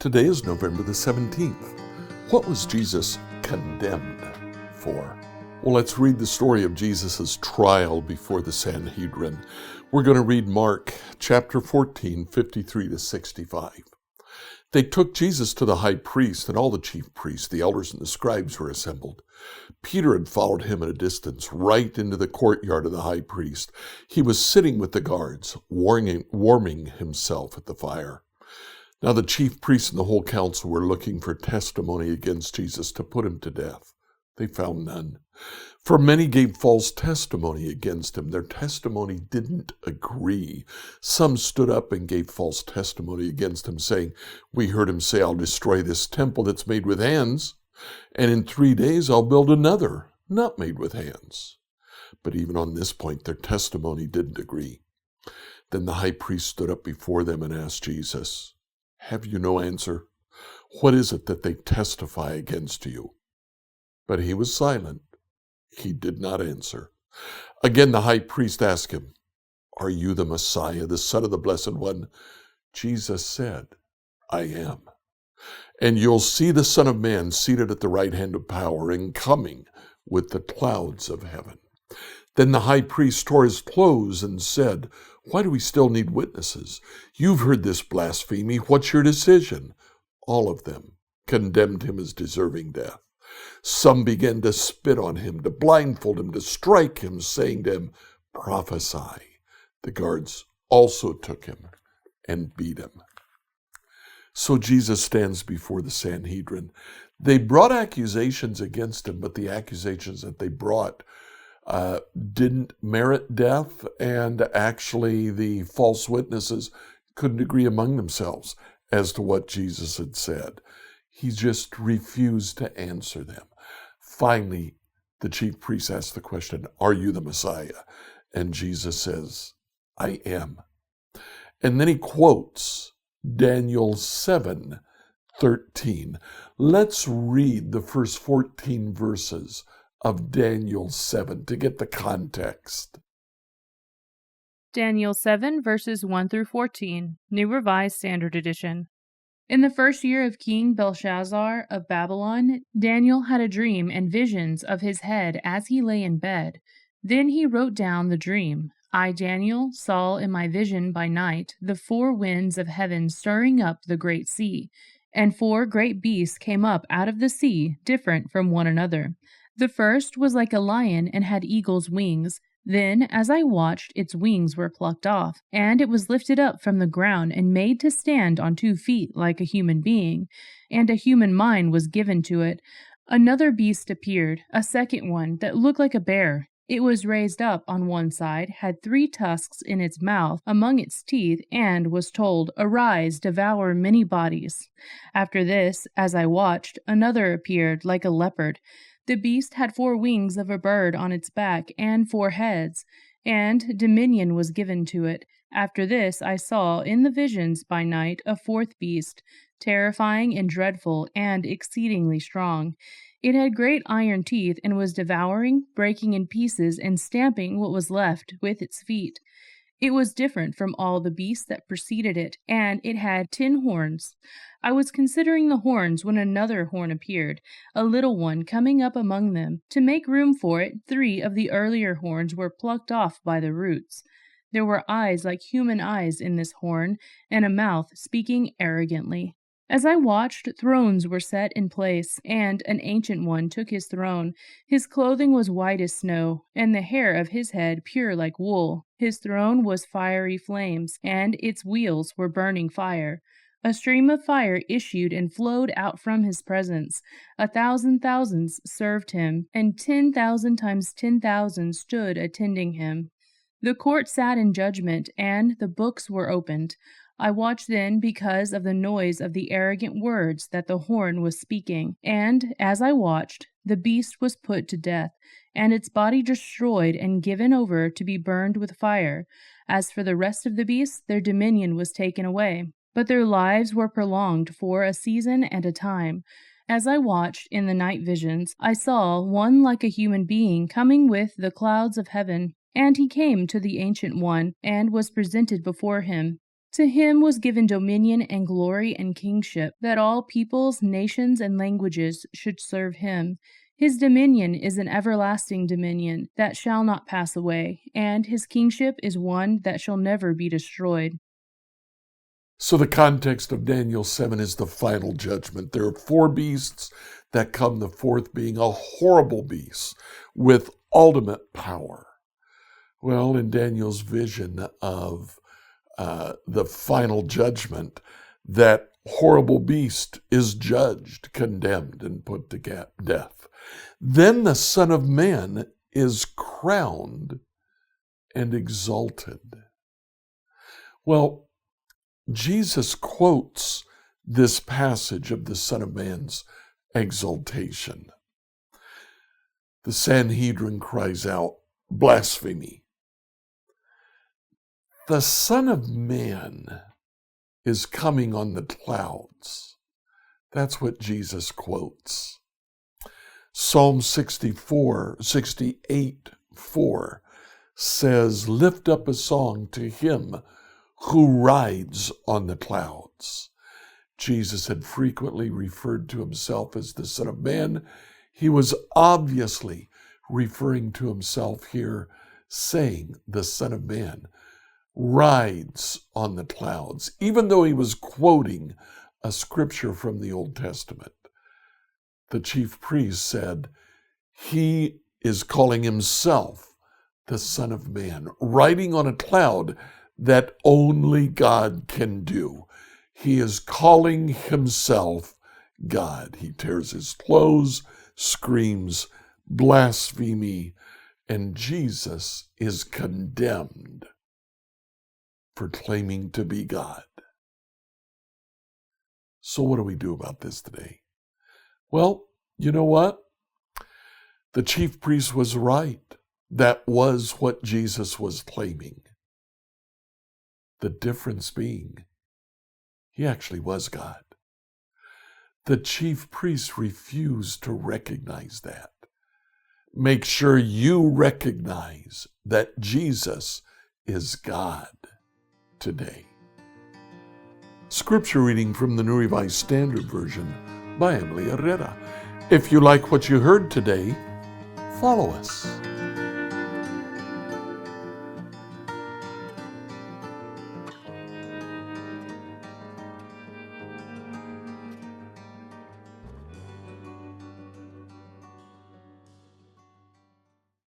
Today is November the 17th. What was Jesus condemned for? Well, let's read the story of Jesus' trial before the Sanhedrin. We're going to read Mark chapter 14, 53 to 65. They took Jesus to the high priest, and all the chief priests, the elders, and the scribes were assembled. Peter had followed him at a distance, right into the courtyard of the high priest. He was sitting with the guards, warming himself at the fire. Now the chief priests and the whole council were looking for testimony against Jesus to put him to death. They found none. For many gave false testimony against him. Their testimony didn't agree. Some stood up and gave false testimony against him, saying, "We heard him say, I'll destroy this temple that's made with hands, and in 3 days I'll build another, not made with hands." But even on this point, their testimony didn't agree. Then the high priest stood up before them and asked Jesus, "Have you no answer? What is it that they testify against you?" But he was silent. He did not answer. Again the high priest asked him, "Are you the Messiah, the Son of the Blessed One?" Jesus said, "I am. And you'll see the Son of Man seated at the right hand of power and coming with the clouds of heaven." Then the high priest tore his clothes and said, "Why do we still need witnesses? You've heard this blasphemy. What's your decision?" All of them condemned him as deserving death. Some began to spit on him, to blindfold him, to strike him, saying to him, "Prophesy." The guards also took him and beat him. So Jesus stands before the Sanhedrin. They brought accusations against him, but the accusations that they brought didn't merit death, and actually the false witnesses couldn't agree among themselves as to what Jesus had said. He just refused to answer them. Finally, the chief priest asked the question, "Are you the Messiah?" And Jesus says, "I am." And then he quotes Daniel 7:13. Let's read the first 14 verses of Daniel 7 to get the context. Daniel 7, verses 1 through 14, New Revised Standard Edition. In the first year of King Belshazzar of Babylon, Daniel had a dream and visions of his head as he lay in bed. Then he wrote down the dream. I, Daniel, saw in my vision by night the 4 winds of heaven stirring up the great sea, and 4 great beasts came up out of the sea, different from one another. The first was like a lion and had eagle's wings. Then, as I watched, its wings were plucked off, and it was lifted up from the ground and made to stand on 2 feet like a human being, and a human mind was given to it. Another beast appeared, a second one, that looked like a bear. It was raised up on one side, had 3 tusks in its mouth among its teeth, and was told, "Arise, devour many bodies." After this, as I watched, another appeared like a leopard. The beast had 4 wings of a bird on its back and 4 heads, and dominion was given to it. After this I saw in the visions by night a 4th beast, terrifying and dreadful and exceedingly strong. It had great iron teeth and was devouring, breaking in pieces, and stamping what was left with its feet. It was different from all the beasts that preceded it, and it had 10 horns. I was considering the horns when another horn appeared, a little one coming up among them. To make room for it, 3 of the earlier horns were plucked off by the roots. There were eyes like human eyes in this horn, and a mouth speaking arrogantly. As I watched, thrones were set in place, and an ancient one took his throne. His clothing was white as snow, and the hair of his head pure like wool. His throne was fiery flames, and its wheels were burning fire. A stream of fire issued and flowed out from his presence. 1,000 thousands served him, and 10,000 times 10,000 stood attending him. The court sat in judgment, and the books were opened. I watched then because of the noise of the arrogant words that the horn was speaking. And as I watched, the beast was put to death, and its body destroyed and given over to be burned with fire. As for the rest of the beasts, their dominion was taken away, but their lives were prolonged for a season and a time. As I watched in the night visions, I saw one like a human being coming with the clouds of heaven, and he came to the Ancient One and was presented before him. To him was given dominion and glory and kingship, that all peoples, nations, and languages should serve him. His dominion is an everlasting dominion that shall not pass away, and his kingship is one that shall never be destroyed. So the context of Daniel 7 is the final judgment. There are four beasts that come, the fourth being a horrible beast with ultimate power. Well, in Daniel's vision of the final judgment, that horrible beast is judged, condemned, and put to death. Then the Son of Man is crowned and exalted. Well, Jesus quotes this passage of the Son of Man's exaltation. The Sanhedrin cries out, "Blasphemy." The Son of Man is coming on the clouds. That's what Jesus quotes. Psalm 68:4 says, "Lift up a song to him who rides on the clouds." Jesus had frequently referred to himself as the Son of Man. He was obviously referring to himself here, saying the Son of Man rides on the clouds, even though he was quoting a scripture from the Old Testament. The chief priest said he is calling himself the Son of Man, riding on a cloud that only God can do. He is calling himself God. He tears his clothes, screams, "Blasphemy," and Jesus is condemned for claiming to be God. So what do we do about this today? Well, you know what? The chief priest was right. That was what Jesus was claiming. The difference being, he actually was God. The chief priest refused to recognize that. Make sure you recognize that Jesus is God today. Scripture reading from the New Revised Standard Version by Emily Herrera. If you like what you heard today, follow us.